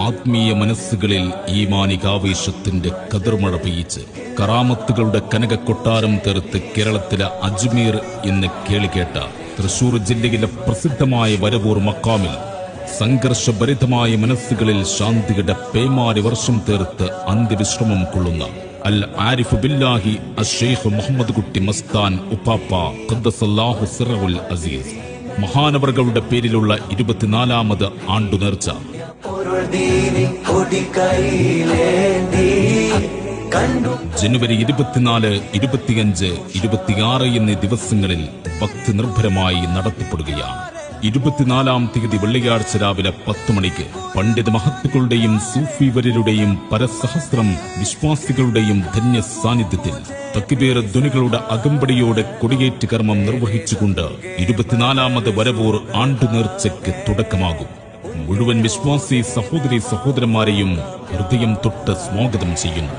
ആത്മീയ മനസ്സുകളിൽ ഈമാനികാവേശത്തിന്റെ കതിർമഴ പെയ്യിച്ച് കറാമത്തുകളുടെ കനകക്കൊട്ടാരം തീർത്ത് കേരളത്തിലെ അജ്മീർ എന്ന് കേളികേട്ട തൃശൂർ ജില്ലയിലെ പ്രസിദ്ധമായ വരവൂർ മക്കാമിൽ സംഘർഷഭരിതമായ മനസ്സുകളിൽ ശാന്തിയുടെ പേമാരി വർഷം തീർത്ത് അന്ത്യവിശ്രമം കൊള്ളുന്ന അൽ ആരിഫ് ബില്ലാഹി അഷേഖ് മുഹമ്മദ് കുട്ടി മസ്താൻ ഉപ്പാപ്പ ഖദ്ദസല്ലാഹു സിറഹുൽ അസീസ് മഹാനവറുകളുടെ പേരിലുള്ള 24ാമത് ആണ്ടുനേർച്ച ജനുവരി 24, 25, 26 എന്നീ ദിവസങ്ങളിൽ ഭക്തി നിർഭരമായി നടത്തപ്പെടുകയാണ്. 24-ാം തീയതി വെള്ളിയാഴ്ച രാവിലെ 10 മണിക്ക് പണ്ഡിത മഹത്തുക്കളുടെയും സൂഫി വര്യരുടെയും പരസഹസ്രം വിശ്വാസികളുടെയും ധന്യ സാന്നിധ്യത്തിൽ തക്ബീർ ധ്വനികളുടെ അകമ്പടിയോടെ കൊടിയേറ്റ് കർമ്മം നിർവഹിച്ചുകൊണ്ട് 24-ാമത് വരവൂർ ആണ്ടുനേർച്ചയ്ക്ക് തുടക്കമാകും. മുഴുവൻ വിശ്വാസി സഹോദരി സഹോദരന്മാരെയും ഹൃദയം തൊട്ട് സ്വാഗതം ചെയ്യുന്നു.